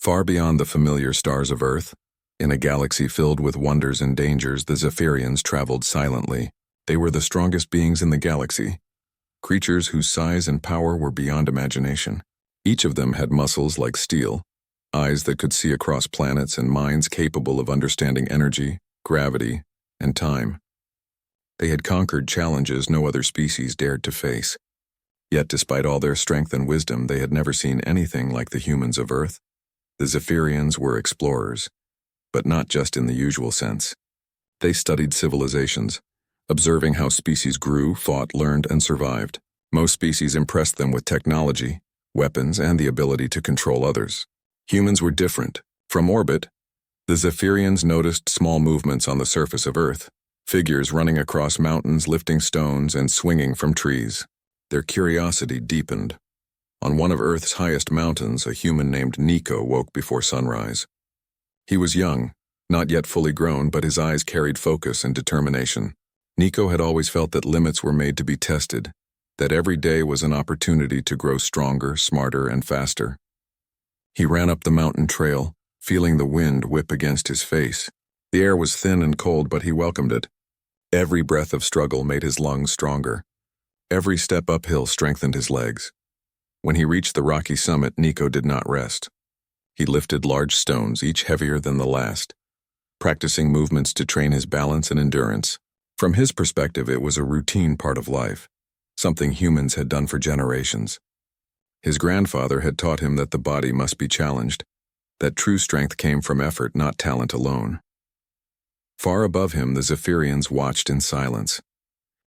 Far beyond the familiar stars of Earth, in a galaxy filled with wonders and dangers, the Zephyrians traveled silently. They were the strongest beings in the galaxy, creatures whose size and power were beyond imagination. Each of them had muscles like steel, eyes that could see across planets, and minds capable of understanding energy, gravity, and time. They had conquered challenges no other species dared to face. Yet despite all their strength and wisdom, they had never seen anything like the humans of Earth. The Zephyrians were explorers, but not just in the usual sense. They studied civilizations, observing how species grew, fought, learned, and survived. Most species impressed them with technology, weapons, and the ability to control others. Humans were different. From orbit, the Zephyrians noticed small movements on the surface of Earth, figures running across mountains, lifting stones, and swinging from trees. Their curiosity deepened. On one of Earth's highest mountains, a human named Nico woke before sunrise. He was young, not yet fully grown, but his eyes carried focus and determination. Nico had always felt that limits were made to be tested, that every day was an opportunity to grow stronger, smarter, and faster. He ran up the mountain trail, feeling the wind whip against his face. The air was thin and cold, but he welcomed it. Every breath of struggle made his lungs stronger. Every step uphill strengthened his legs. When he reached the rocky summit, Nico did not rest. He lifted large stones, each heavier than the last, practicing movements to train his balance and endurance. From his perspective, it was a routine part of life, something humans had done for generations. His grandfather had taught him that the body must be challenged, that true strength came from effort, not talent alone. Far above him, the Zephyrians watched in silence.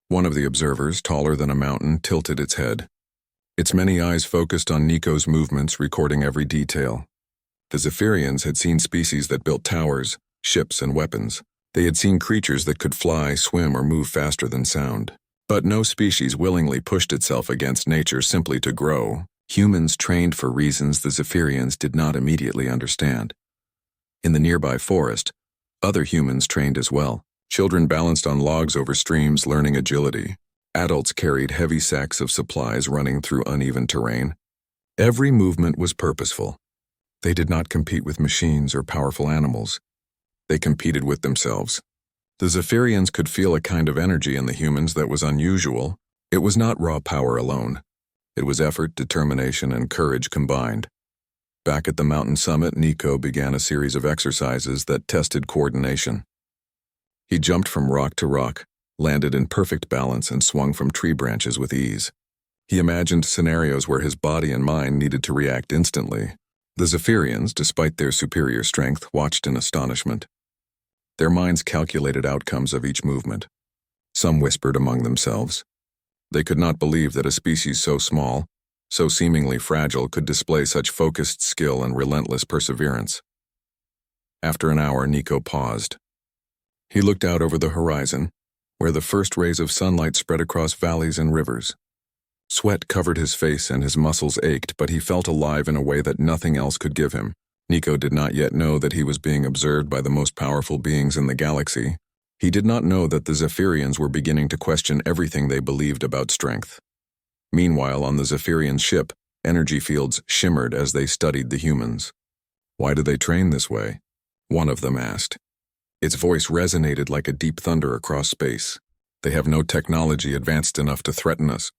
One of the observers, taller than a mountain, tilted its head. Its many eyes focused on Nico's movements, recording every detail. The Zephyrians had seen species that built towers, ships, and weapons. They had seen creatures that could fly, swim, or move faster than sound. But no species willingly pushed itself against nature simply to grow. Humans trained for reasons the Zephyrians did not immediately understand. In the nearby forest, other humans trained as well. Children balanced on logs over streams, learning agility. Adults carried heavy sacks of supplies, running through uneven terrain. Every movement was purposeful. They did not compete with machines or powerful animals. They competed with themselves. The Zephyrians could feel a kind of energy in the humans that was unusual. It was not raw power alone. It was effort, determination, and courage combined. Back at the mountain summit, Nico began a series of exercises that tested coordination. He jumped from rock to rock, landed in perfect balance, and swung from tree branches with ease. He imagined scenarios where his body and mind needed to react instantly. The Zephyrians, despite their superior strength, watched in astonishment. Their minds calculated outcomes of each movement. Some whispered among themselves. They could not believe that a species so small, so seemingly fragile, could display such focused skill and relentless perseverance. After an hour, Nico paused. He looked out over the horizon, where the first rays of sunlight spread across valleys and rivers. Sweat covered his face and his muscles ached, but he felt alive in a way that nothing else could give him. Nico did not yet know that he was being observed by the most powerful beings in the galaxy. He did not know that the Zephyrians were beginning to question everything they believed about strength. Meanwhile, on the Zephyrian ship, energy fields shimmered as they studied the humans. "Why do they train this way?" one of them asked. Its voice resonated like a deep thunder across space. "They have no technology advanced enough to threaten us.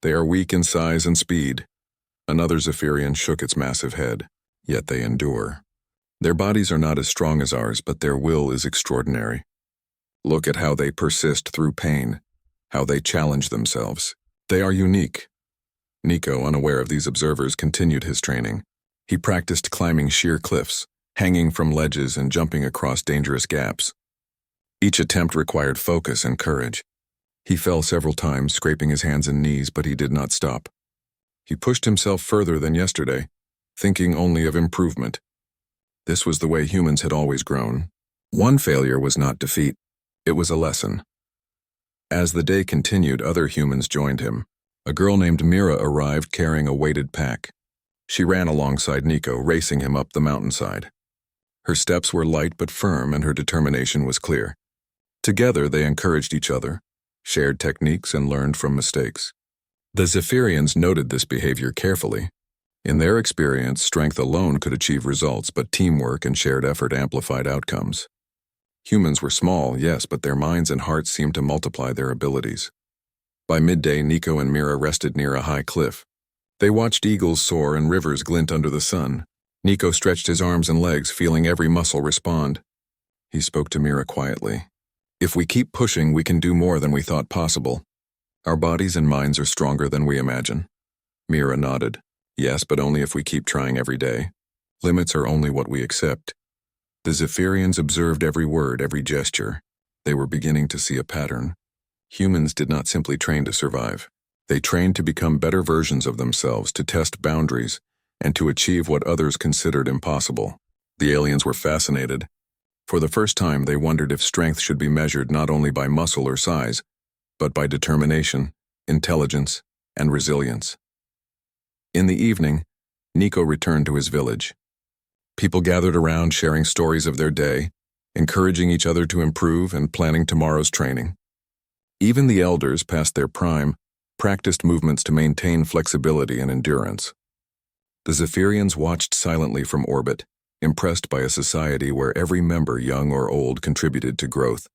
They are weak in size and speed." Another Zephyrian shook its massive head. "Yet they endure. Their bodies are not as strong as ours, but their will is extraordinary. Look at how they persist through pain, how they challenge themselves. They are unique." Nico, unaware of these observers, continued his training. He practiced climbing sheer cliffs, hanging from ledges, and jumping across dangerous gaps. Each attempt required focus and courage. He fell several times, scraping his hands and knees, but he did not stop. He pushed himself further than yesterday, thinking only of improvement. This was the way humans had always grown. One failure was not defeat. It was a lesson. As the day continued, other humans joined him. A girl named Mira arrived carrying a weighted pack. She ran alongside Nico, racing him up the mountainside. Her steps were light but firm, and her determination was clear. Together, they encouraged each other, shared techniques, and learned from mistakes. The Zephyrians noted this behavior carefully. In their experience, strength alone could achieve results, but teamwork and shared effort amplified outcomes. Humans were small, yes, but their minds and hearts seemed to multiply their abilities. By midday, Nico and Mira rested near a high cliff. They watched eagles soar and rivers glint under the sun. Nico stretched his arms and legs, feeling every muscle respond. He spoke to Mira quietly. If we keep pushing, we can do more than we thought possible. Our bodies and minds are stronger than we imagine. Mira nodded. Yes, but only if we keep trying every day. Limits are only what we accept. The Zephyrians observed every word, every gesture. They were beginning to see a pattern. Humans did not simply train to survive. They trained to become better versions of themselves, to test boundaries, and to achieve what others considered impossible. The aliens were fascinated. For the first time, they wondered if strength should be measured not only by muscle or size, but by determination, intelligence, and resilience. In the evening, Nico returned to his village. People gathered around, sharing stories of their day, encouraging each other to improve and planning tomorrow's training. Even the elders, past their prime, practiced movements to maintain flexibility and endurance. The Zephyrians watched silently from orbit, impressed by a society where every member, young or old, contributed to growth.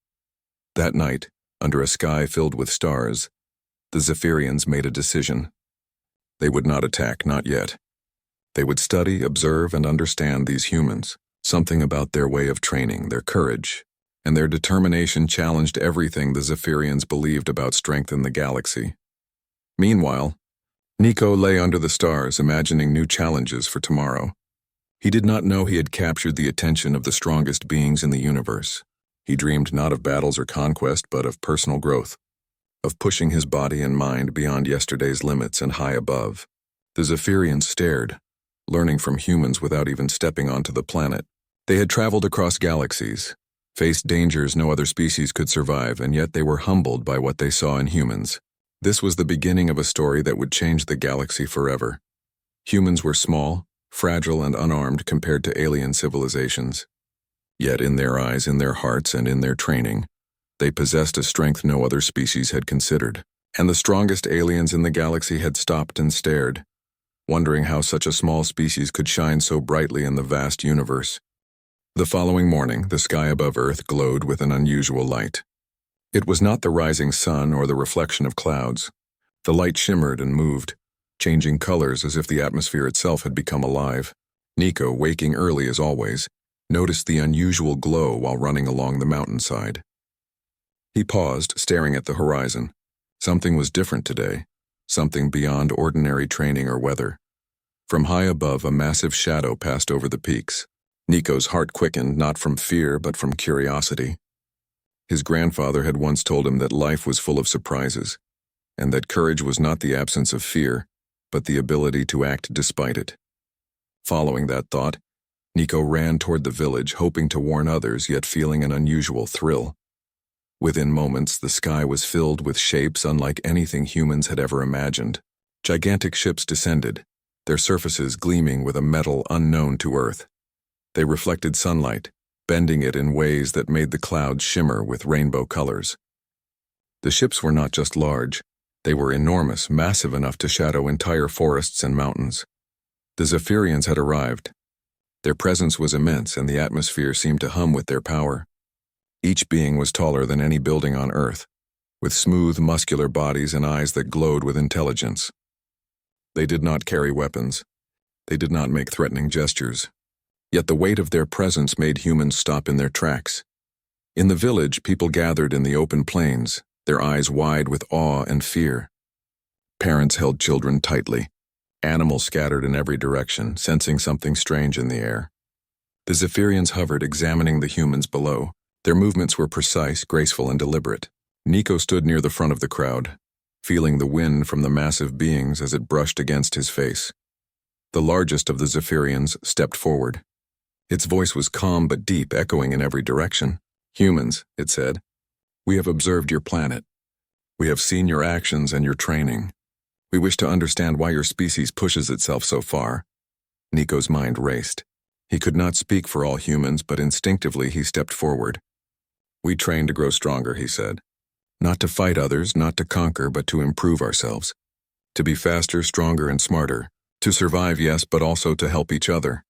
That night, under a sky filled with stars, the Zephyrians made a decision. They would not attack, not yet. They would study, observe, and understand these humans. Something about their way of training, their courage, and their determination challenged everything the Zephyrians believed about strength in the galaxy. Meanwhile, Nico lay under the stars, imagining new challenges for tomorrow. He did not know he had captured the attention of the strongest beings in the universe. He dreamed not of battles or conquest, but of personal growth, of pushing his body and mind beyond yesterday's limits and high above. The Zephyrians stared, learning from humans without even stepping onto the planet. They had traveled across galaxies, faced dangers no other species could survive, and yet they were humbled by what they saw in humans. This was the beginning of a story that would change the galaxy forever. Humans were small, fragile, and unarmed compared to alien civilizations. Yet in their eyes, in their hearts, and in their training, they possessed a strength no other species had considered. And the strongest aliens in the galaxy had stopped and stared, wondering how such a small species could shine so brightly in the vast universe. The following morning, the sky above Earth glowed with an unusual light. It was not the rising sun or the reflection of clouds. The light shimmered and moved, changing colors as if the atmosphere itself had become alive. Nico, waking early as always, noticed the unusual glow while running along the mountainside. He paused, staring at the horizon. Something was different today, something beyond ordinary training or weather. From high above, a massive shadow passed over the peaks. Nico's heart quickened, not from fear, but from curiosity. His grandfather had once told him that life was full of surprises, and that courage was not the absence of fear, but the ability to act despite it. Following that thought, Nico ran toward the village, hoping to warn others, yet feeling an unusual thrill. Within moments, the sky was filled with shapes unlike anything humans had ever imagined. Gigantic ships descended, their surfaces gleaming with a metal unknown to Earth. They reflected sunlight, bending it in ways that made the clouds shimmer with rainbow colors. The ships were not just large, they were enormous, massive enough to shadow entire forests and mountains. The Zephyrians had arrived. Their presence was immense, and the atmosphere seemed to hum with their power. Each being was taller than any building on Earth, with smooth, muscular bodies and eyes that glowed with intelligence. They did not carry weapons. They did not make threatening gestures. Yet the weight of their presence made humans stop in their tracks. In the village, people gathered in the open plains, their eyes wide with awe and fear. Parents held children tightly. Animals scattered in every direction, sensing something strange in the air. The Zephyrians hovered, examining the humans below. Their movements were precise, graceful, and deliberate. Nico stood near the front of the crowd, feeling the wind from the massive beings as it brushed against his face. The largest of the Zephyrians stepped forward. Its voice was calm but deep, echoing in every direction. "Humans," it said, "we have observed your planet. We have seen your actions and your training. We wish to understand why your species pushes itself so far." Nico's mind raced. He could not speak for all humans, but instinctively he stepped forward. "We train to grow stronger," he said. "Not to fight others, not to conquer, but to improve ourselves. To be faster, stronger, and smarter. To survive, yes, but also to help each other.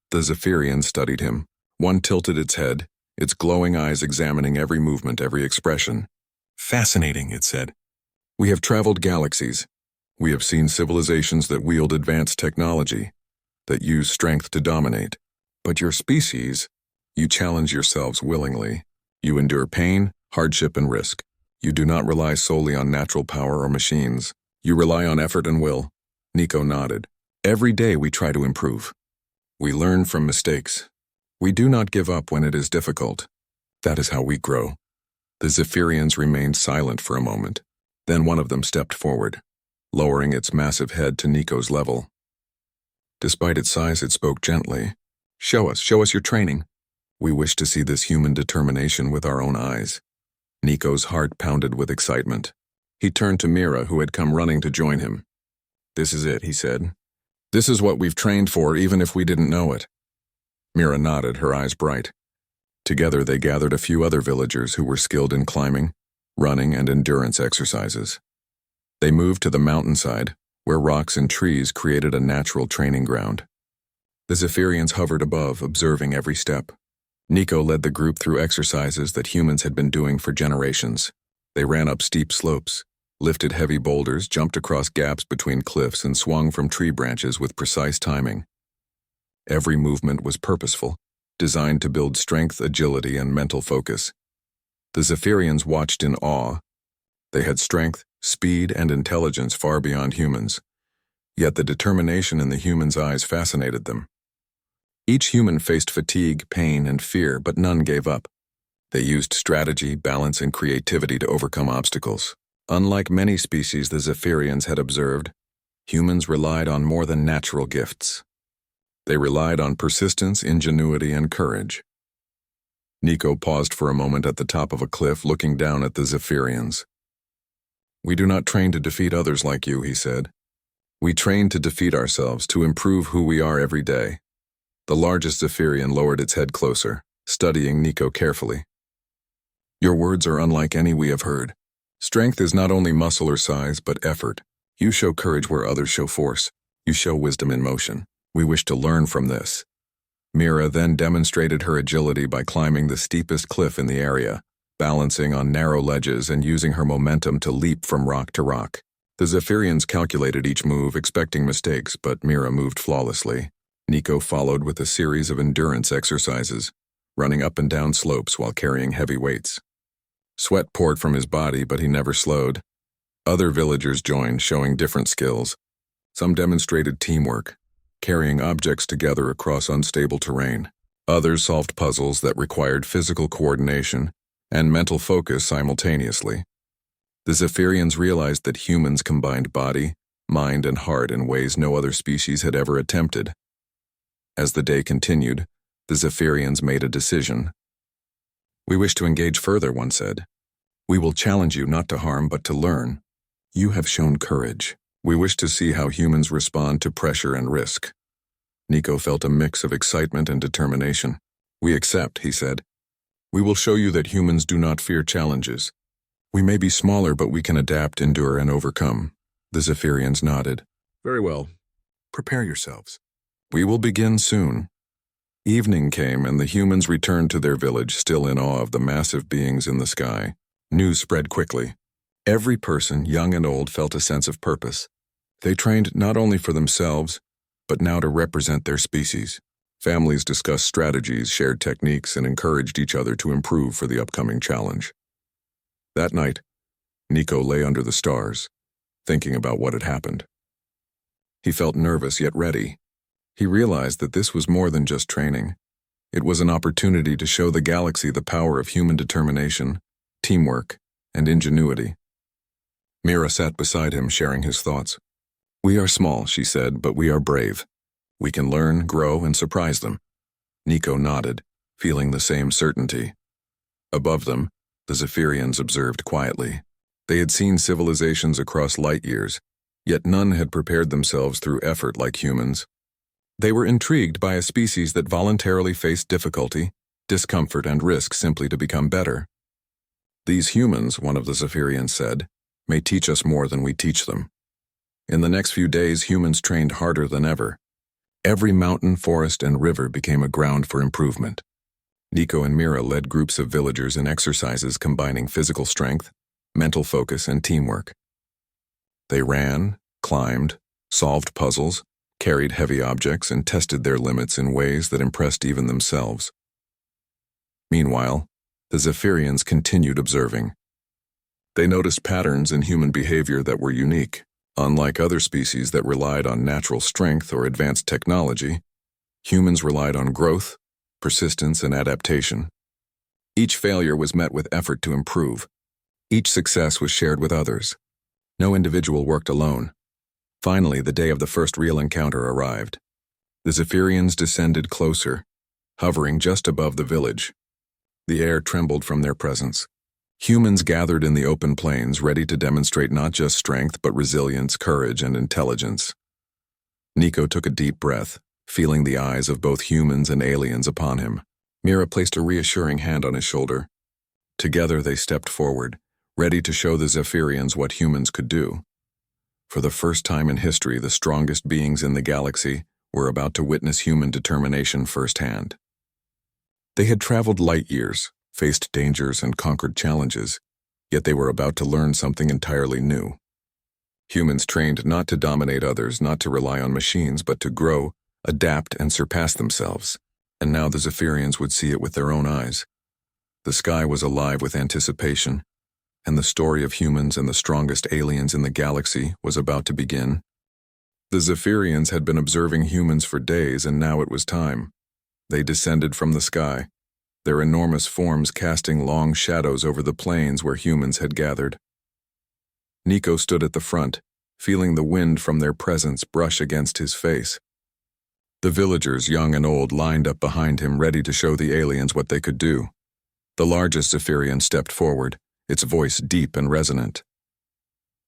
The Zephyrians studied him. One tilted its head, its glowing eyes examining every movement, every expression. Fascinating, it said. We have traveled galaxies. We have seen civilizations that wield advanced technology, that use strength to dominate. But your species, you challenge yourselves willingly. You endure pain, hardship, and risk. You do not rely solely on natural power or machines. You rely on effort and will. Nico nodded. Every day we try to improve. We learn from mistakes. We do not give up when it is difficult. That is how we grow. The Zephyrians remained silent for a moment. Then one of them stepped forward, lowering its massive head to Nico's level. Despite its size, it spoke gently. Show us your training. We wish to see this human determination with our own eyes. Nico's heart pounded with excitement. He turned to Mira, who had come running to join him. This is it, he said. This is what we've trained for, even if we didn't know it. Mira nodded, her eyes bright. Together they gathered a few other villagers who were skilled in climbing, running, and endurance exercises. They moved to the mountainside, where rocks and trees created a natural training ground. The Zephyrians hovered above, observing every step. Nico led the group through exercises that humans had been doing for generations. They ran up steep slopes, lifted heavy boulders, jumped across gaps between cliffs, and swung from tree branches with precise timing. Every movement was purposeful, designed to build strength, agility, and mental focus. The Zephyrians watched in awe. They had strength, speed, and intelligence far beyond humans. Yet the determination in the humans' eyes fascinated them. Each human faced fatigue, pain, and fear, but none gave up. They used strategy, balance, and creativity to overcome obstacles. Unlike many species the Zephyrians had observed, humans relied on more than natural gifts. They relied on persistence, ingenuity, and courage. Nico paused for a moment at the top of a cliff, looking down at the Zephyrians. We do not train to defeat others like you, he said. We train to defeat ourselves, to improve who we are every day. The largest Zephyrian lowered its head closer, studying Nico carefully. Your words are unlike any we have heard. Strength is not only muscle or size, but effort. You show courage where others show force. You show wisdom in motion. We wish to learn from this. Mira then demonstrated her agility by climbing the steepest cliff in the area, balancing on narrow ledges and using her momentum to leap from rock to rock. The Zephyrians calculated each move, expecting mistakes, but Mira moved flawlessly. Nico followed with a series of endurance exercises, running up and down slopes while carrying heavy weights. Sweat poured from his body, but he never slowed. Other villagers joined, showing different skills. Some demonstrated teamwork, carrying objects together across unstable terrain. Others solved puzzles that required physical coordination and mental focus simultaneously. The Zephyrians realized that humans combined body, mind, and heart in ways no other species had ever attempted. As the day continued, the Zephyrians made a decision. We wish to engage further, one said. We will challenge you not to harm but to learn. You have shown courage. We wish to see how humans respond to pressure and risk. Nico felt a mix of excitement and determination. We accept, he said. We will show you that humans do not fear challenges. We may be smaller, but we can adapt, endure, and overcome. The Zephyrians nodded. Very well. Prepare yourselves. We will begin soon. Evening came, and the humans returned to their village, still in awe of the massive beings in the sky. News spread quickly. Every person, young and old, felt a sense of purpose. They trained not only for themselves, but now to represent their species. Families discussed strategies, shared techniques, and encouraged each other to improve for the upcoming challenge. That night, Nico lay under the stars, thinking about what had happened. He felt nervous yet ready. He realized that this was more than just training. It was an opportunity to show the galaxy the power of human determination, teamwork, and ingenuity. Mira sat beside him, sharing his thoughts. We are small, she said, but we are brave. We can learn, grow, and surprise them. Nico nodded, feeling the same certainty. Above them, the Zephyrians observed quietly. They had seen civilizations across light years, yet none had prepared themselves through effort like humans. They were intrigued by a species that voluntarily faced difficulty, discomfort, and risk simply to become better. These humans, one of the Zephyrians said, may teach us more than we teach them. In the next few days, humans trained harder than ever. Every mountain, forest, and river became a ground for improvement. Nico and Mira led groups of villagers in exercises combining physical strength, mental focus, and teamwork. They ran, climbed, solved puzzles, carried heavy objects, and tested their limits in ways that impressed even themselves. Meanwhile, the Zephyrians continued observing. They noticed patterns in human behavior that were unique. Unlike other species that relied on natural strength or advanced technology, humans relied on growth, persistence, and adaptation. Each failure was met with effort to improve. Each success was shared with others. No individual worked alone. Finally, the day of the first real encounter arrived. The Zephyrians descended closer, hovering just above the village. The air trembled from their presence. Humans gathered in the open plains, ready to demonstrate not just strength but resilience, courage, and intelligence. Nico took a deep breath, feeling the eyes of both humans and aliens upon him. Mira placed a reassuring hand on his shoulder. Together they stepped forward, ready to show the Zephyrians what humans could do. For the first time in history, the strongest beings in the galaxy were about to witness human determination firsthand. They had traveled light years, faced dangers, and conquered challenges, yet they were about to learn something entirely new. Humans trained not to dominate others, not to rely on machines, but to grow, adapt, and surpass themselves. And now the Zephyrians would see it with their own eyes. The sky was alive with anticipation, and the story of humans and the strongest aliens in the galaxy was about to begin. The Zephyrians had been observing humans for days, and now it was time. They descended from the sky, their enormous forms casting long shadows over the plains where humans had gathered. Nico stood at the front, feeling the wind from their presence brush against his face. The villagers, young and old, lined up behind him, ready to show the aliens what they could do. The largest Zephyrian stepped forward, its voice deep and resonant.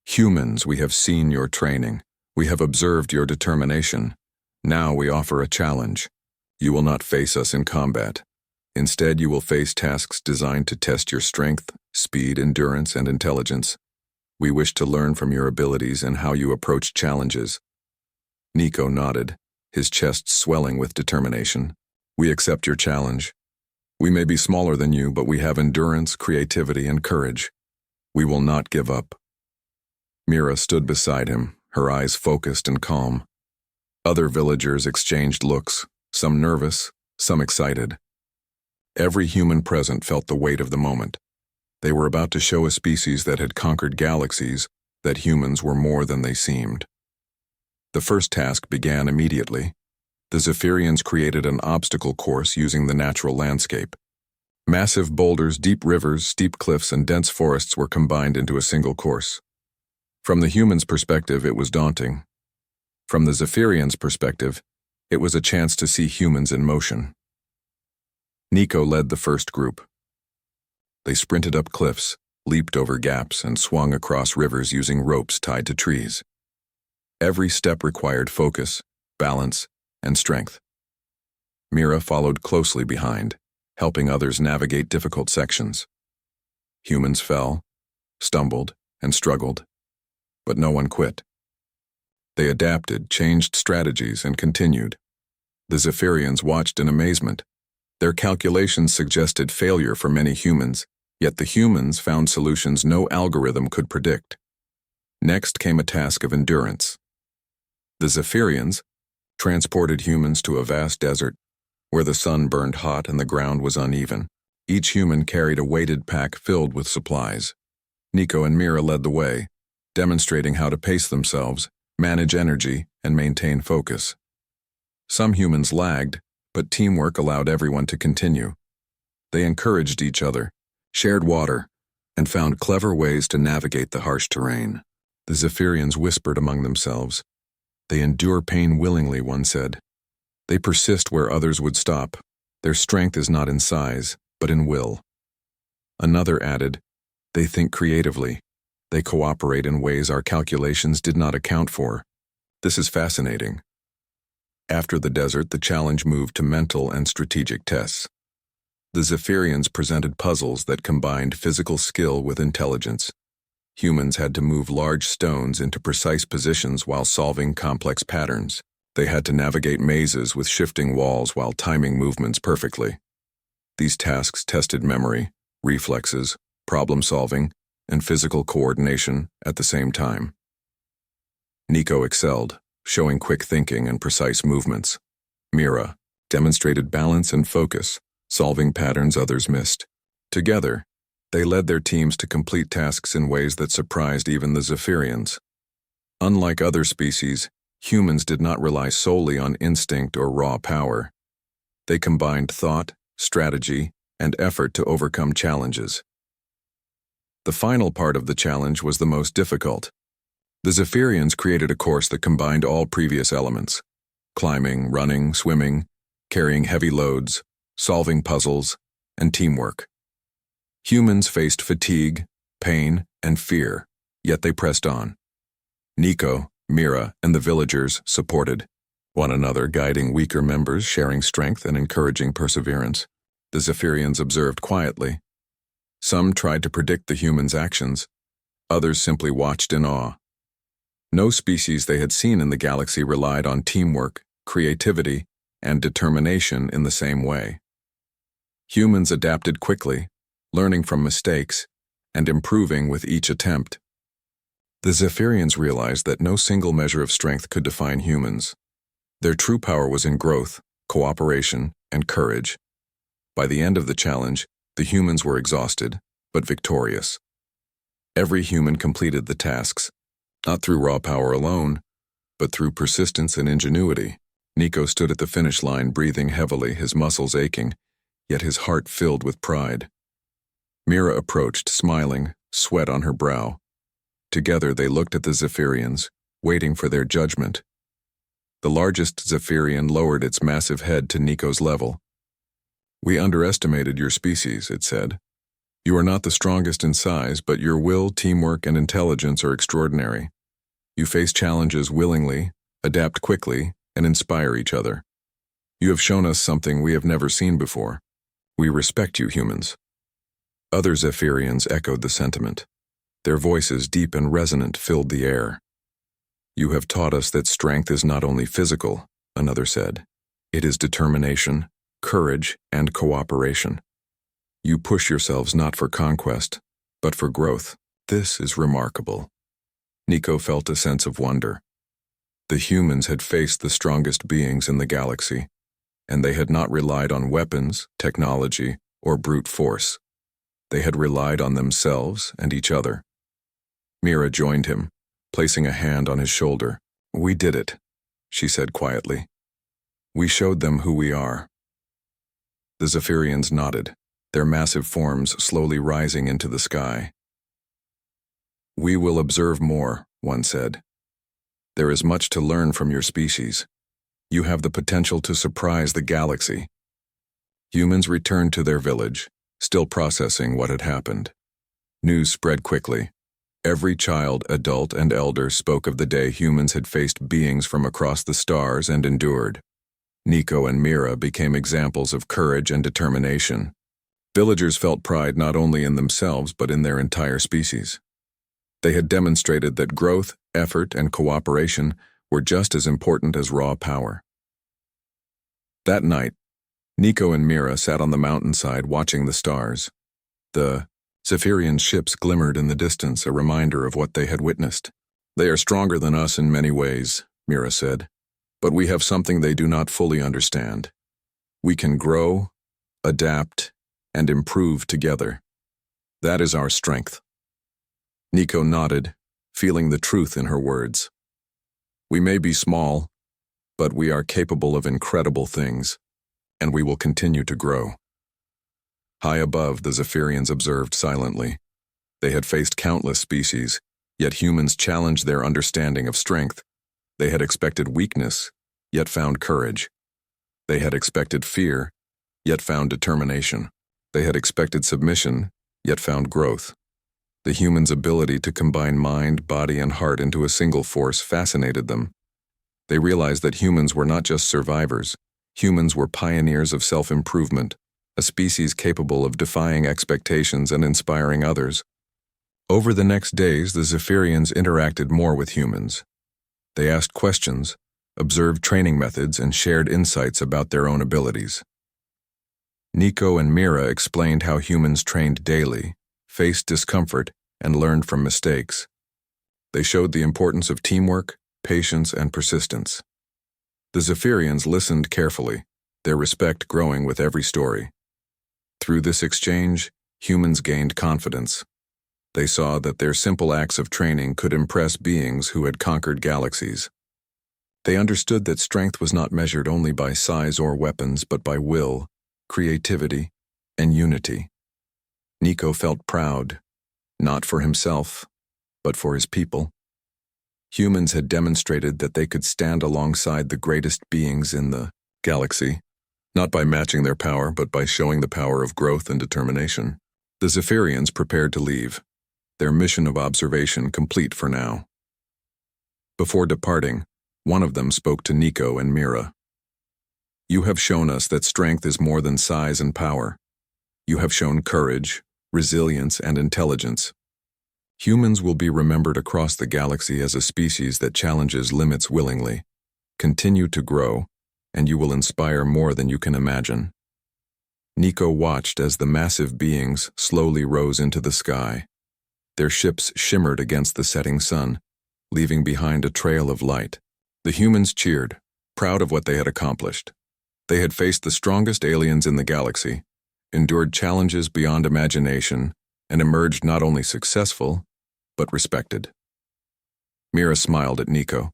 "Humans, we have seen your training. We have observed your determination. Now we offer a challenge. You will not face us in combat. Instead, you will face tasks designed to test your strength, speed, endurance, and intelligence. We wish to learn from your abilities and how you approach challenges." Nico nodded, his chest swelling with determination. "We accept your challenge. We may be smaller than you, but we have endurance, creativity, and courage. We will not give up." Mira stood beside him, her eyes focused and calm. Other villagers exchanged looks, some nervous, some excited. Every human present felt the weight of the moment. They were about to show a species that had conquered galaxies that humans were more than they seemed. The first task began immediately. The Zephyrians created an obstacle course using the natural landscape. Massive boulders, deep rivers, steep cliffs, and dense forests were combined into a single course. From the humans' perspective, it was daunting. From the Zephyrians' perspective, it was a chance to see humans in motion. Nico led the first group. They sprinted up cliffs, leaped over gaps, and swung across rivers using ropes tied to trees. Every step required focus, balance, and strength. Mira followed closely behind, helping others navigate difficult sections. Humans fell, stumbled, and struggled, but no one quit. They adapted, changed strategies, and continued. The Zephyrians watched in amazement. Their calculations suggested failure for many humans, yet the humans found solutions no algorithm could predict. Next came a task of endurance. The Zephyrians transported humans to a vast desert where the sun burned hot and the ground was uneven. Each human carried a weighted pack filled with supplies. Nico and Mira led the way, demonstrating how to pace themselves, manage energy, and maintain focus. Some humans lagged, but teamwork allowed everyone to continue. They encouraged each other, shared water, and found clever ways to navigate the harsh terrain. The Zephyrians whispered among themselves. "They endure pain willingly," one said. "They persist where others would stop. Their strength is not in size, but in will." Another added, "They think creatively. They cooperate in ways our calculations did not account for. This is fascinating." After the desert, the challenge moved to mental and strategic tests. The Zephyrians presented puzzles that combined physical skill with intelligence. Humans had to move large stones into precise positions while solving complex patterns. They had to navigate mazes with shifting walls while timing movements perfectly. These tasks tested memory, reflexes, problem-solving, and physical coordination at the same time. Nico excelled, showing quick thinking and precise movements. Mira demonstrated balance and focus, solving patterns others missed. Together, they led their teams to complete tasks in ways that surprised even the Zephyrians. Unlike other species, humans did not rely solely on instinct or raw power. They combined thought, strategy, and effort to overcome challenges. The final part of the challenge was the most difficult. The Zephyrians created a course that combined all previous elements: climbing, running, swimming, carrying heavy loads, solving puzzles, and teamwork. Humans faced fatigue, pain, and fear, yet they pressed on. Nico, Mira, and the villagers supported one another, guiding weaker members, sharing strength and encouraging perseverance. The Zephyrians observed quietly. Some tried to predict the humans' actions, others simply watched in awe. No species they had seen in the galaxy relied on teamwork, creativity, and determination in the same way. Humans adapted quickly, learning from mistakes, and improving with each attempt. The Zephyrians realized that no single measure of strength could define humans. Their true power was in growth, cooperation, and courage. By the end of the challenge, the humans were exhausted, but victorious. Every human completed the tasks, not through raw power alone, but through persistence and ingenuity. Nico stood at the finish line, breathing heavily, his muscles aching, yet his heart filled with pride. Mira approached, smiling, sweat on her brow. Together they looked at the Zephyrians, waiting for their judgment. The largest Zephyrian lowered its massive head to Nico's level. "We underestimated your species," it said. "You are not the strongest in size, but your will, teamwork, and intelligence are extraordinary. You face challenges willingly, adapt quickly, and inspire each other. You have shown us something we have never seen before. We respect you, humans." Other Zephyrians echoed the sentiment. Their voices, deep and resonant, filled the air. "You have taught us that strength is not only physical," another said. "It is determination, courage, and cooperation. You push yourselves not for conquest, but for growth. This is remarkable." Nico felt a sense of wonder. The humans had faced the strongest beings in the galaxy, and they had not relied on weapons, technology, or brute force. They had relied on themselves and each other. Mira joined him, placing a hand on his shoulder. "We did it," she said quietly. "We showed them who we are." The Zephyrians nodded, their massive forms slowly rising into the sky. "We will observe more," one said. "There is much to learn from your species. You have the potential to surprise the galaxy." Humans returned to their village, still processing what had happened. News spread quickly. Every child, adult, and elder spoke of the day humans had faced beings from across the stars and endured. Nico and Mira became examples of courage and determination. Villagers felt pride not only in themselves but in their entire species. They had demonstrated that growth, effort, and cooperation were just as important as raw power. That night, Nico and Mira sat on the mountainside watching the stars. The Zephyrian ships glimmered in the distance, a reminder of what they had witnessed. "They are stronger than us in many ways," Mira said, "but we have something they do not fully understand. We can grow, adapt, and improve together. That is our strength." Nico nodded, feeling the truth in her words. "We may be small, but we are capable of incredible things, and we will continue to grow." High above, the Zephyrians observed silently. They had faced countless species, yet humans challenged their understanding of strength. They had expected weakness, yet found courage. They had expected fear, yet found determination. They had expected submission, yet found growth. The humans' ability to combine mind, body, and heart into a single force fascinated them. They realized that humans were not just survivors. Humans were pioneers of self-improvement, a species capable of defying expectations and inspiring others. Over the next days, the Zephyrians interacted more with humans. They asked questions, observed training methods, and shared insights about their own abilities. Nico and Mira explained how humans trained daily, faced discomfort, and learned from mistakes. They showed the importance of teamwork, patience, and persistence. The Zephyrians listened carefully, their respect growing with every story. Through this exchange, humans gained confidence. They saw that their simple acts of training could impress beings who had conquered galaxies. They understood that strength was not measured only by size or weapons, but by will, creativity, and unity. Nico felt proud, not for himself, but for his people. Humans had demonstrated that they could stand alongside the greatest beings in the galaxy, not by matching their power, but by showing the power of growth and determination. The Zephyrians prepared to leave, their mission of observation complete for now. Before departing, one of them spoke to Nico and Mira. "You have shown us that strength is more than size and power. You have shown courage, resilience, and intelligence. Humans will be remembered across the galaxy as a species that challenges limits willingly. Continue to grow, and you will inspire more than you can imagine." Nico watched as the massive beings slowly rose into the sky. Their ships shimmered against the setting sun, leaving behind a trail of light. The humans cheered, proud of what they had accomplished. They had faced the strongest aliens in the galaxy, endured challenges beyond imagination, and emerged not only successful, but respected. Mira smiled at Nico.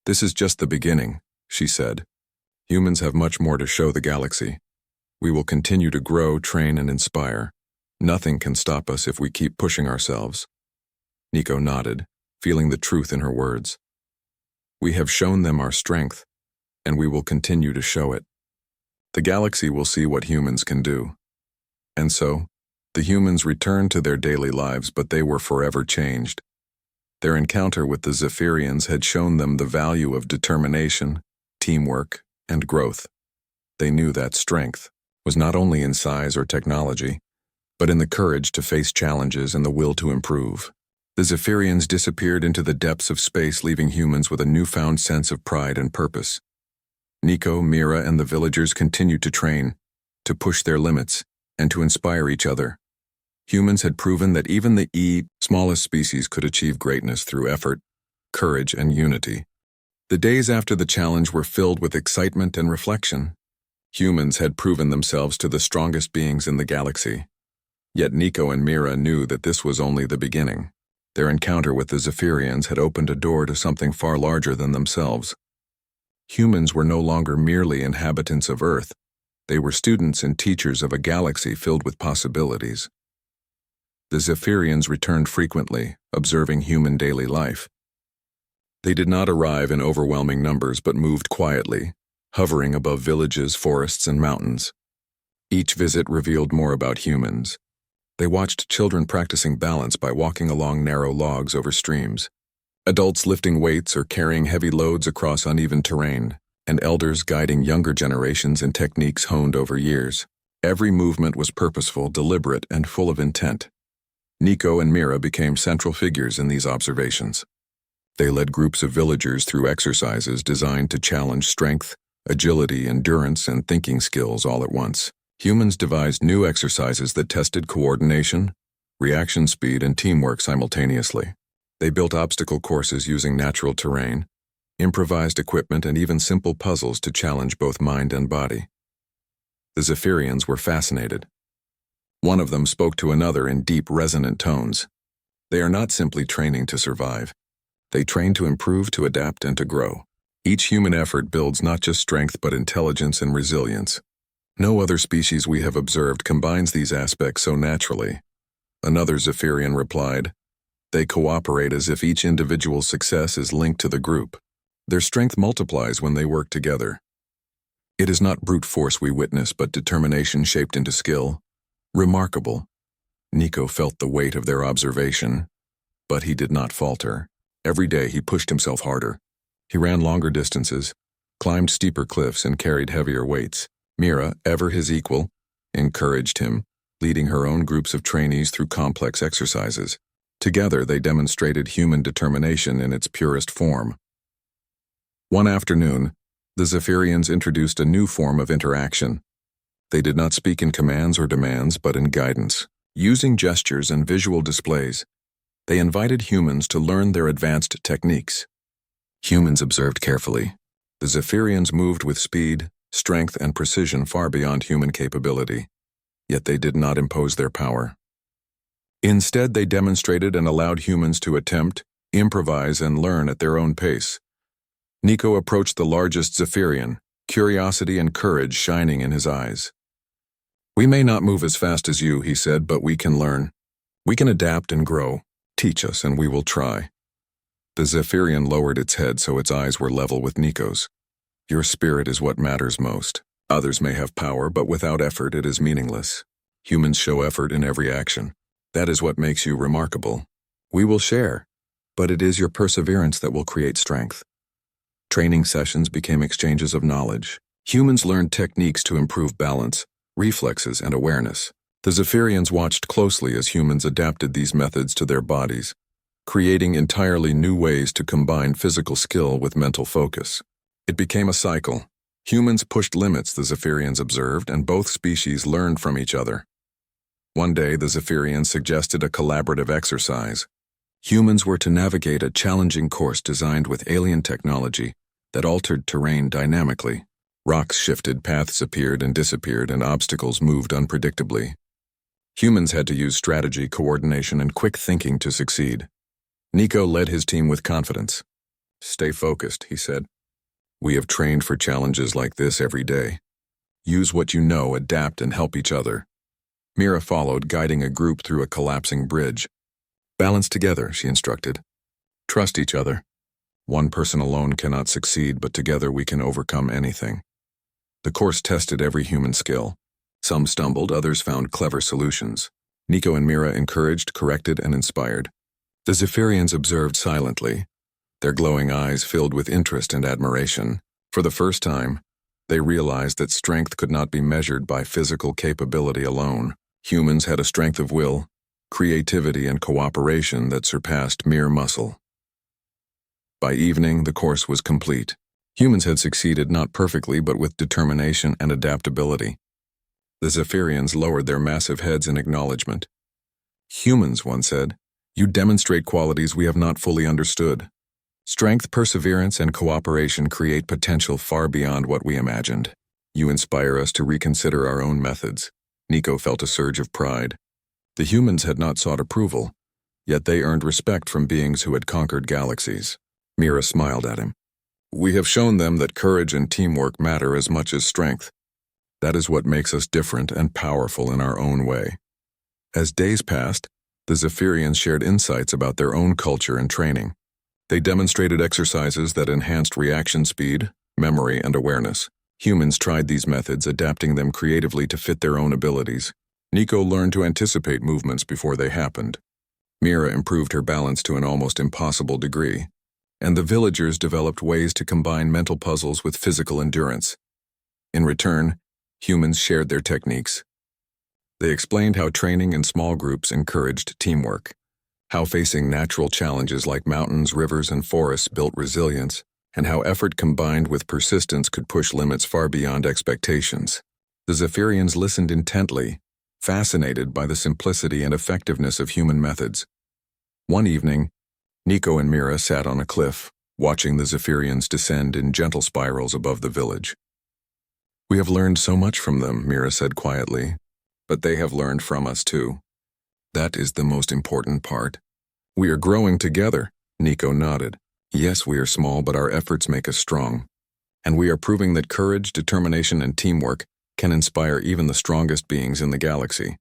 "This is just the beginning," she said. "Humans have much more to show the galaxy. We will continue to grow, train, and inspire. Nothing can stop us if we keep pushing ourselves." Nico nodded, feeling the truth in her words. "We have shown them our strength, and we will continue to show it. The galaxy will see what humans can do." And so, the humans returned to their daily lives, but they were forever changed. Their encounter with the Zephyrians had shown them the value of determination, teamwork, and growth. They knew that strength was not only in size or technology, but in the courage to face challenges and the will to improve. The Zephyrians disappeared into the depths of space, leaving humans with a newfound sense of pride and purpose. Nico, Mira, and the villagers continued to train, to push their limits, and to inspire each other. Humans had proven that even the smallest species could achieve greatness through effort, courage, and unity. The days after the challenge were filled with excitement and reflection. Humans had proven themselves to the strongest beings in the galaxy. Yet Nico and Mira knew that this was only the beginning. Their encounter with the Zephyrians had opened a door to something far larger than themselves. Humans were no longer merely inhabitants of Earth. They were students and teachers of a galaxy filled with possibilities. The Zephyrians returned frequently, observing human daily life. They did not arrive in overwhelming numbers but moved quietly, hovering above villages, forests, and mountains. Each visit revealed more about humans. They watched children practicing balance by walking along narrow logs over streams, adults lifting weights or carrying heavy loads across uneven terrain, and elders guiding younger generations in techniques honed over years. Every movement was purposeful, deliberate, and full of intent. Nico and Mira became central figures in these observations. They led groups of villagers through exercises designed to challenge strength, agility, endurance, and thinking skills all at once. Humans devised new exercises that tested coordination, reaction speed, and teamwork simultaneously. They built obstacle courses using natural terrain, improvised equipment, and even simple puzzles to challenge both mind and body. The Zephyrians were fascinated. One of them spoke to another in deep, resonant tones. "They are not simply training to survive. They train to improve, to adapt, and to grow. Each human effort builds not just strength but intelligence and resilience. No other species we have observed combines these aspects so naturally." Another Zephyrian replied, "They cooperate as if each individual's success is linked to the group. Their strength multiplies when they work together. It is not brute force we witness, but determination shaped into skill. Remarkable." Nico felt the weight of their observation, but he did not falter. Every day he pushed himself harder. He ran longer distances, climbed steeper cliffs, and carried heavier weights. Mira, ever his equal, encouraged him, leading her own groups of trainees through complex exercises. Together, they demonstrated human determination in its purest form. One afternoon, the Zephyrians introduced a new form of interaction. They did not speak in commands or demands, but in guidance. Using gestures and visual displays, they invited humans to learn their advanced techniques. Humans observed carefully. The Zephyrians moved with speed, strength, and precision far beyond human capability, yet they did not impose their power. Instead, they demonstrated and allowed humans to attempt, improvise, and learn at their own pace. Nico approached the largest Zephyrian, curiosity and courage shining in his eyes. "We may not move as fast as you," he said, "but we can learn. We can adapt and grow. Teach us and we will try." The Zephyrian lowered its head so its eyes were level with Nico's. "Your spirit is what matters most. Others may have power, but without effort it is meaningless. Humans show effort in every action. That is what makes you remarkable. We will share, but it is your perseverance that will create strength." Training sessions became exchanges of knowledge. Humans learned techniques to improve balance, reflexes, and awareness. The Zephyrians watched closely as humans adapted these methods to their bodies, creating entirely new ways to combine physical skill with mental focus. It became a cycle. Humans pushed limits, the Zephyrians observed, and both species learned from each other. One day, the Zephyrians suggested a collaborative exercise. Humans were to navigate a challenging course designed with alien technology that altered terrain dynamically. Rocks shifted, paths appeared and disappeared, and obstacles moved unpredictably. Humans had to use strategy, coordination, and quick thinking to succeed. Nico led his team with confidence. "Stay focused," he said. "We have trained for challenges like this every day. Use what you know, adapt, and help each other." Mira followed, guiding a group through a collapsing bridge. "Balance together," she instructed. "Trust each other. One person alone cannot succeed, but together we can overcome anything." The course tested every human skill. Some stumbled, others found clever solutions. Nico and Mira encouraged, corrected, and inspired. The Zephyrians observed silently, their glowing eyes filled with interest and admiration. For the first time, they realized that strength could not be measured by physical capability alone. Humans had a strength of will, creativity, and cooperation that surpassed mere muscle. By evening, the course was complete. Humans had succeeded not perfectly, but with determination and adaptability. The Zephyrians lowered their massive heads in acknowledgement. "Humans," one said, "you demonstrate qualities we have not fully understood. Strength, perseverance, and cooperation create potential far beyond what we imagined. You inspire us to reconsider our own methods." Nico felt a surge of pride. The humans had not sought approval, yet they earned respect from beings who had conquered galaxies. Mira smiled at him. "We have shown them that courage and teamwork matter as much as strength. That is what makes us different and powerful in our own way." As days passed, the Zephyrians shared insights about their own culture and training. They demonstrated exercises that enhanced reaction speed, memory, and awareness. Humans tried these methods, adapting them creatively to fit their own abilities. Nico learned to anticipate movements before they happened. Mira improved her balance to an almost impossible degree, and the villagers developed ways to combine mental puzzles with physical endurance. In return, humans shared their techniques. They explained how training in small groups encouraged teamwork, how facing natural challenges like mountains, rivers, and forests built resilience, and how effort combined with persistence could push limits far beyond expectations. The Zephyrians listened intently, fascinated by the simplicity and effectiveness of human methods. One evening, Nico and Mira sat on a cliff, watching the Zephyrians descend in gentle spirals above the village. "We have learned so much from them," Mira said quietly, "but they have learned from us too. That is the most important part. We are growing together." Nico nodded. "Yes, we are small, but our efforts make us strong. And we are proving that courage, determination, and teamwork can inspire even the strongest beings in the galaxy."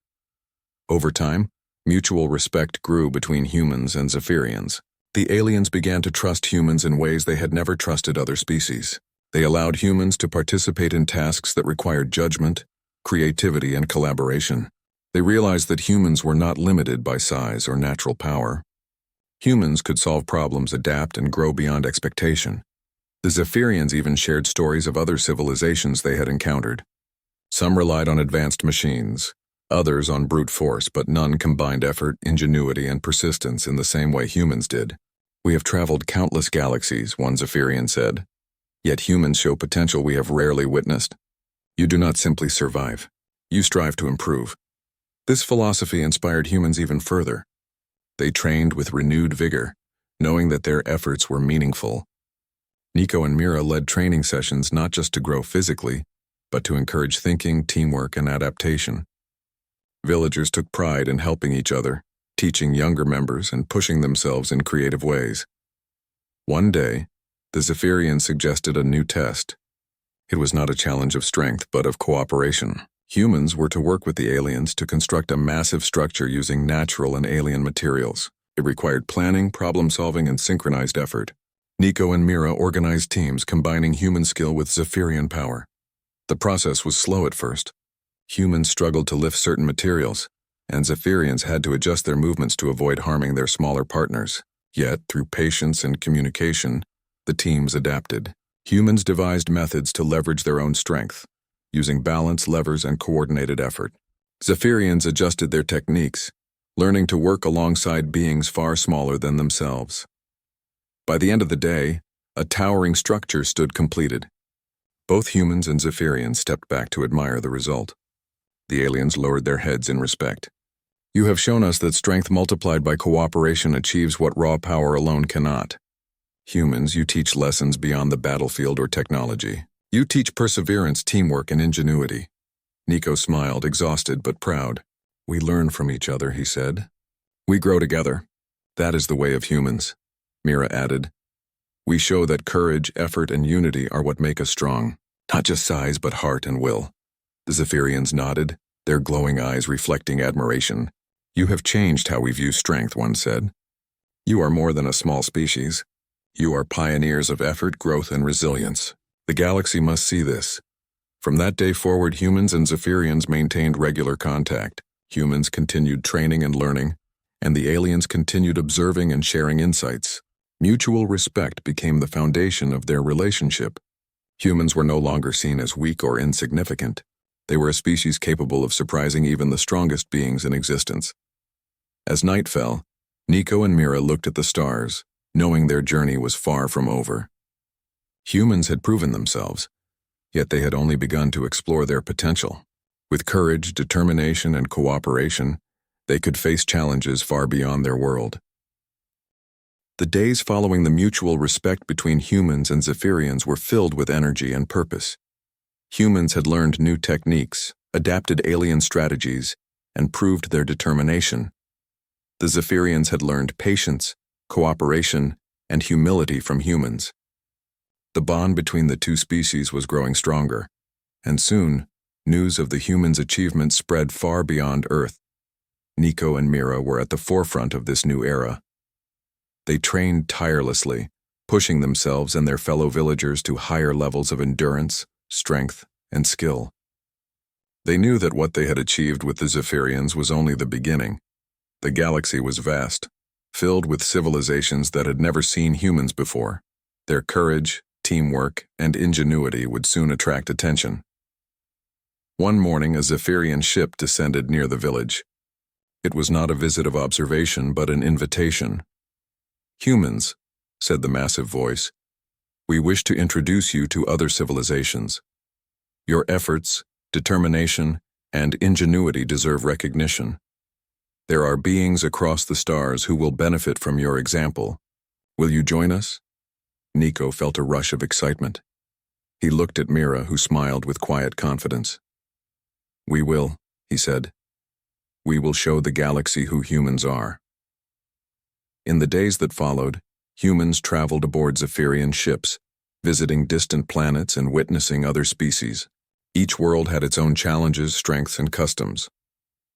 Over time, mutual respect grew between humans and Zephyrians. The aliens began to trust humans in ways they had never trusted other species. They allowed humans to participate in tasks that required judgment, creativity, and collaboration. They realized that humans were not limited by size or natural power. Humans could solve problems, adapt, and grow beyond expectation. The Zephyrians even shared stories of other civilizations they had encountered. Some relied on advanced machines, others on brute force, but none combined effort, ingenuity, and persistence in the same way humans did. "We have traveled countless galaxies," one Zephyrian said. "Yet humans show potential we have rarely witnessed. You do not simply survive. You strive to improve." This philosophy inspired humans even further. They trained with renewed vigor, knowing that their efforts were meaningful. Nico and Mira led training sessions not just to grow physically, but to encourage thinking, teamwork, and adaptation. Villagers took pride in helping each other, teaching younger members and pushing themselves in creative ways. One day, the Zephyrians suggested a new test. It was not a challenge of strength, but of cooperation. Humans were to work with the aliens to construct a massive structure using natural and alien materials. It required planning, problem-solving, and synchronized effort. Nico and Mira organized teams combining human skill with Zephyrian power. The process was slow at first. Humans struggled to lift certain materials, and Zephyrians had to adjust their movements to avoid harming their smaller partners. Yet, through patience and communication, the teams adapted. Humans devised methods to leverage their own strength, using balance, levers, and coordinated effort. Zephyrians adjusted their techniques, learning to work alongside beings far smaller than themselves. By the end of the day, a towering structure stood completed. Both humans and Zephyrians stepped back to admire the result. The aliens lowered their heads in respect. "You have shown us that strength multiplied by cooperation achieves what raw power alone cannot. Humans, you teach lessons beyond the battlefield or technology. You teach perseverance, teamwork, and ingenuity." Nico smiled, exhausted but proud. "We learn from each other," he said. "We grow together. That is the way of humans," Mira added. "We show that courage, effort, and unity are what make us strong. Not just size, but heart and will." The Zephyrians nodded, their glowing eyes reflecting admiration. "You have changed how we view strength," one said. "You are more than a small species. You are pioneers of effort, growth, and resilience. The galaxy must see this." From that day forward, humans and Zephyrians maintained regular contact. Humans continued training and learning, and the aliens continued observing and sharing insights. Mutual respect became the foundation of their relationship. Humans were no longer seen as weak or insignificant. They were a species capable of surprising even the strongest beings in existence. As night fell, Nico and Mira looked at the stars, knowing their journey was far from over. Humans had proven themselves, yet they had only begun to explore their potential. With courage, determination, and cooperation, they could face challenges far beyond their world. The days following the mutual respect between humans and Zephyrians were filled with energy and purpose. Humans had learned new techniques, adapted alien strategies, and proved their determination. The Zephyrians had learned patience, cooperation, and humility from humans. The bond between the two species was growing stronger, and soon, news of the humans' achievements spread far beyond Earth. Nico and Mira were at the forefront of this new era. They trained tirelessly, pushing themselves and their fellow villagers to higher levels of endurance, strength, and skill. They knew that what they had achieved with the Zephyrians was only the beginning. The galaxy was vast, filled with civilizations that had never seen humans before. Their courage, teamwork, and ingenuity would soon attract attention. One morning, a Zephyrian ship descended near the village. It was not a visit of observation, but an invitation. "Humans," said the massive voice, "we wish to introduce you to other civilizations. Your efforts, determination, and ingenuity deserve recognition. There are beings across the stars who will benefit from your example. Will you join us?" Nico felt a rush of excitement. He looked at Mira, who smiled with quiet confidence. "We will," he said. "We will show the galaxy who humans are." In the days that followed, humans traveled aboard Zephyrian ships, visiting distant planets and witnessing other species. Each world had its own challenges, strengths, and customs.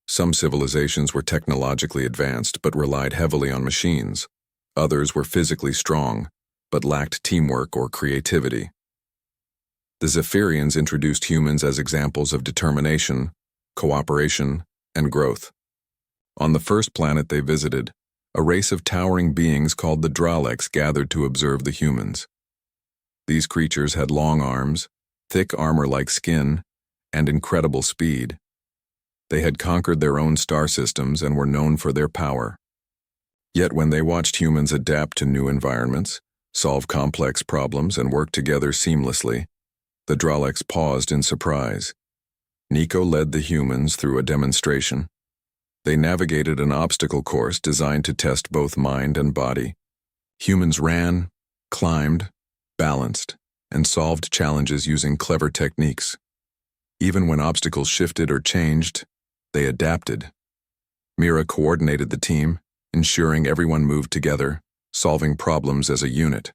Some civilizations were technologically advanced but relied heavily on machines. Others were physically strong, but lacked teamwork or creativity. The Zephyrians introduced humans as examples of determination, cooperation, and growth. On the first planet they visited, a race of towering beings called the Daleks gathered to observe the humans. These creatures had long arms, thick armor-like skin, and incredible speed. They had conquered their own star systems and were known for their power. Yet when they watched humans adapt to new environments, solve complex problems, and work together seamlessly, the Daleks paused in surprise. Nico led the humans through a demonstration. They navigated an obstacle course designed to test both mind and body. Humans ran, climbed, balanced, and solved challenges using clever techniques. Even when obstacles shifted or changed, they adapted. Mira coordinated the team, ensuring everyone moved together, solving problems as a unit.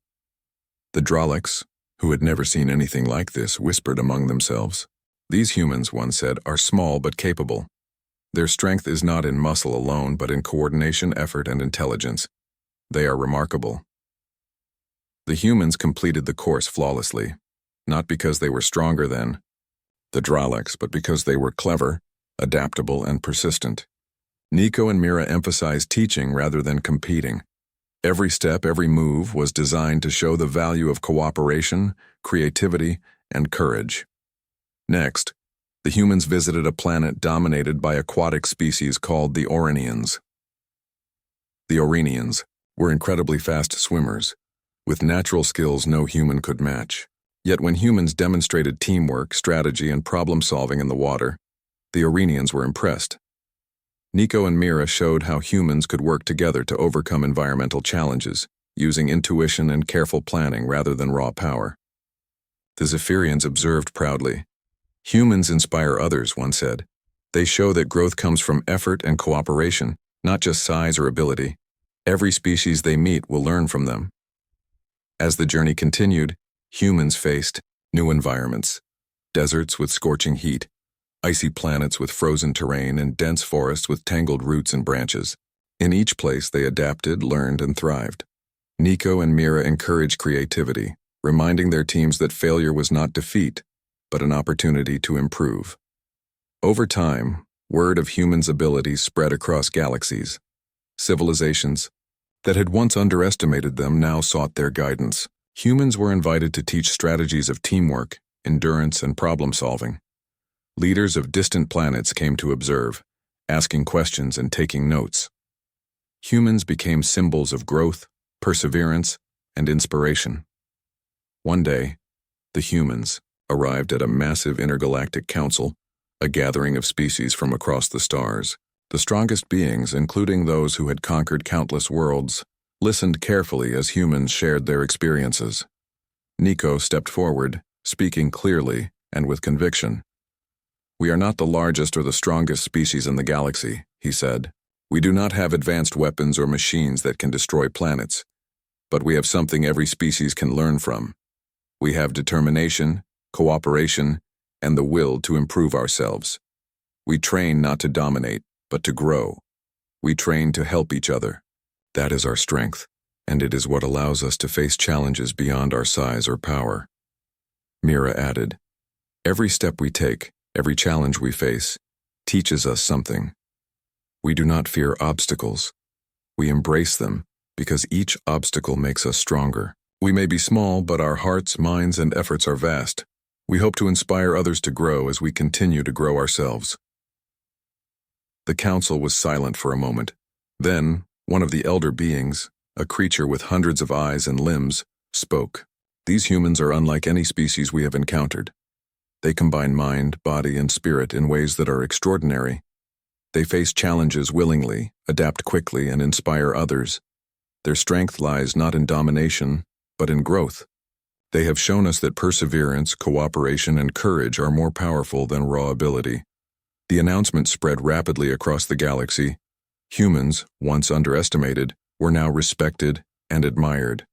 The Daleks, who had never seen anything like this, whispered among themselves. These humans, one said, are small but capable. Their strength is not in muscle alone, but in coordination, effort, and intelligence. They are remarkable. The humans completed the course flawlessly, not because they were stronger than the Daleks, but because they were clever, adaptable, and persistent. Nico and Mira emphasized teaching rather than competing. Every step, every move was designed to show the value of cooperation, creativity, and courage. Next, the humans visited a planet dominated by aquatic species called the Orinians. The Orinians were incredibly fast swimmers, with natural skills no human could match. Yet when humans demonstrated teamwork, strategy, and problem-solving in the water, the Orinians were impressed. Nico and Mira showed how humans could work together to overcome environmental challenges, using intuition and careful planning rather than raw power. The Zephyrians observed proudly. Humans inspire others, one said. They show that growth comes from effort and cooperation, not just size or ability. Every species they meet will learn from them. As the journey continued, humans faced new environments: deserts with scorching heat, icy planets with frozen terrain, and dense forests with tangled roots and branches. In each place they adapted, learned, and thrived. Nico and Mira encouraged creativity, reminding their teams that failure was not defeat, but an opportunity to improve. Over time, word of humans' abilities spread across galaxies. Civilizations that had once underestimated them now sought their guidance. Humans were invited to teach strategies of teamwork, endurance, and problem-solving. Leaders of distant planets came to observe, asking questions and taking notes. Humans became symbols of growth, perseverance, and inspiration. One day, the humans arrived at a massive intergalactic council, a gathering of species from across the stars. The strongest beings, including those who had conquered countless worlds, listened carefully as humans shared their experiences. Nico stepped forward, speaking clearly and with conviction. "We are not the largest or the strongest species in the galaxy," he said. "We do not have advanced weapons or machines that can destroy planets, but we have something every species can learn from. We have determination, cooperation, and the will to improve ourselves. We train not to dominate, but to grow. We train to help each other. That is our strength, and it is what allows us to face challenges beyond our size or power." Mira added, "Every step we take, every challenge we face, teaches us something. We do not fear obstacles. We embrace them because each obstacle makes us stronger. We may be small, but our hearts, minds, and efforts are vast. We hope to inspire others to grow as we continue to grow ourselves." The council was silent for a moment. Then, one of the elder beings, a creature with hundreds of eyes and limbs, spoke. "These humans are unlike any species we have encountered. They combine mind, body, and spirit in ways that are extraordinary. They face challenges willingly, adapt quickly, and inspire others. Their strength lies not in domination, but in growth. They have shown us that perseverance, cooperation, and courage are more powerful than raw ability." The announcement spread rapidly across the galaxy. Humans, once underestimated, were now respected and admired.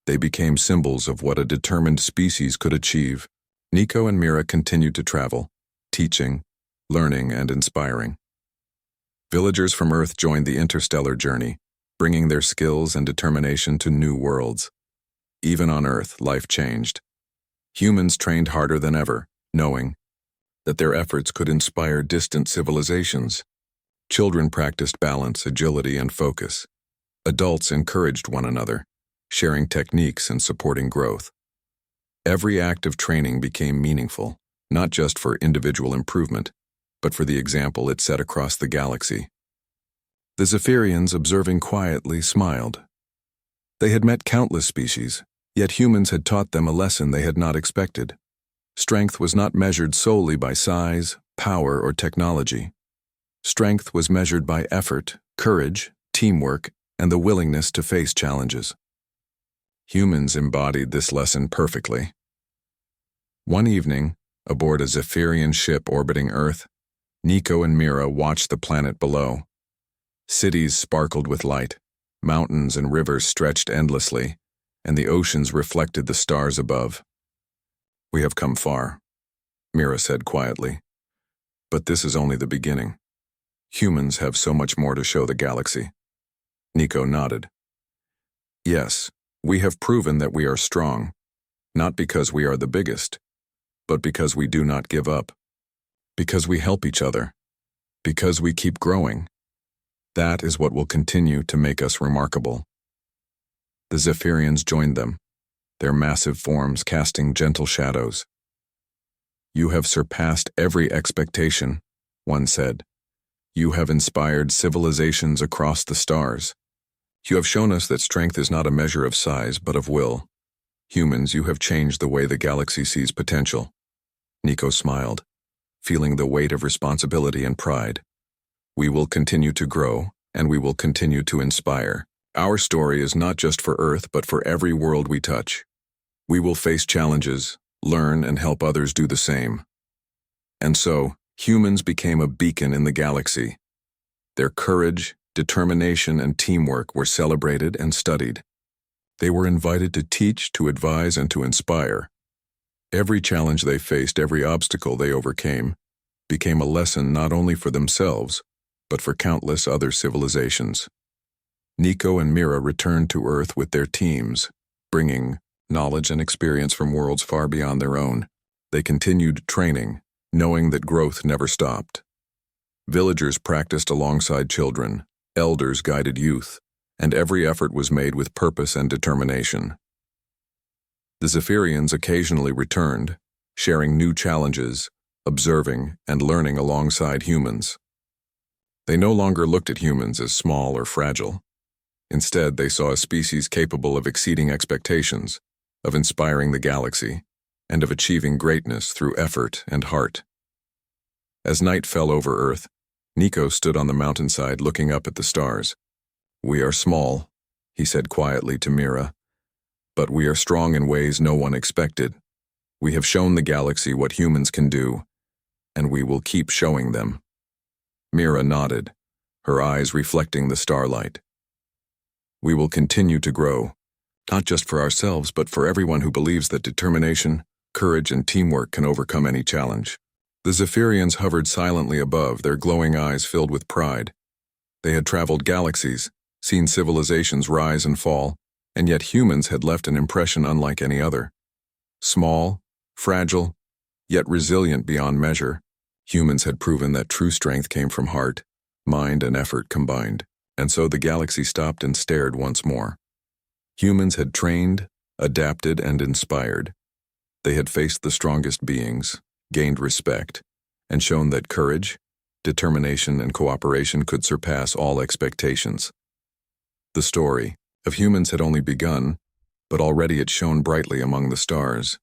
They became symbols of what a determined species could achieve. Nico and Mira continued to travel, teaching, learning, and inspiring. Villagers from Earth joined the interstellar journey, bringing their skills and determination to new worlds. Even on Earth, life changed. Humans trained harder than ever, knowing that their efforts could inspire distant civilizations. Children practiced balance, agility, and focus. Adults encouraged one another, sharing techniques and supporting growth. Every act of training became meaningful, not just for individual improvement, but for the example it set across the galaxy. The Zephyrians, observing quietly, smiled. They had met countless species, yet humans had taught them a lesson they had not expected. Strength was not measured solely by size, power, or technology. Strength was measured by effort, courage, teamwork, and the willingness to face challenges. Humans embodied this lesson perfectly. One evening, aboard a Zephyrian ship orbiting Earth, Nico and Mira watched the planet below. Cities sparkled with light, mountains and rivers stretched endlessly, and the oceans reflected the stars above. "We have come far," Mira said quietly. "But this is only the beginning. Humans have so much more to show the galaxy." Nico nodded. "Yes, we have proven that we are strong, not because we are the biggest, but because we do not give up, because we help each other, because we keep growing. That is what will continue to make us remarkable." The Zephyrians joined them, their massive forms casting gentle shadows. "You have surpassed every expectation," one said. "You have inspired civilizations across the stars. You have shown us that strength is not a measure of size, but of will. Humans, you have changed the way the galaxy sees potential." Nico smiled, feeling the weight of responsibility and pride. "We will continue to grow, and we will continue to inspire. Our story is not just for Earth, but for every world we touch. We will face challenges, learn, and help others do the same." And so, humans became a beacon in the galaxy. Their courage, determination, and teamwork were celebrated and studied. They were invited to teach, to advise, and to inspire. Every challenge they faced, every obstacle they overcame, became a lesson not only for themselves, but for countless other civilizations. Nico and Mira returned to Earth with their teams, bringing knowledge and experience from worlds far beyond their own. They continued training, knowing that growth never stopped. Villagers practiced alongside children, elders guided youth, and every effort was made with purpose and determination. The Zephyrians occasionally returned, sharing new challenges, observing and learning alongside humans. They no longer looked at humans as small or fragile. Instead, they saw a species capable of exceeding expectations, of inspiring the galaxy, and of achieving greatness through effort and heart. As night fell over Earth, Nico stood on the mountainside looking up at the stars. "We are small," he said quietly to Mira, "but we are strong in ways no one expected. We have shown the galaxy what humans can do, and we will keep showing them." Mira nodded, her eyes reflecting the starlight. "We will continue to grow, not just for ourselves, but for everyone who believes that determination, courage, and teamwork can overcome any challenge." The Zephyrians hovered silently above, their glowing eyes filled with pride. They had traveled galaxies, seen civilizations rise and fall, and yet humans had left an impression unlike any other. Small, fragile, yet resilient beyond measure, humans had proven that true strength came from heart, mind, and effort combined. And so the galaxy stopped and stared once more. Humans had trained, adapted, and inspired. They had faced the strongest beings, gained respect, and shown that courage, determination, and cooperation could surpass all expectations. The story of humans had only begun, but already it shone brightly among the stars,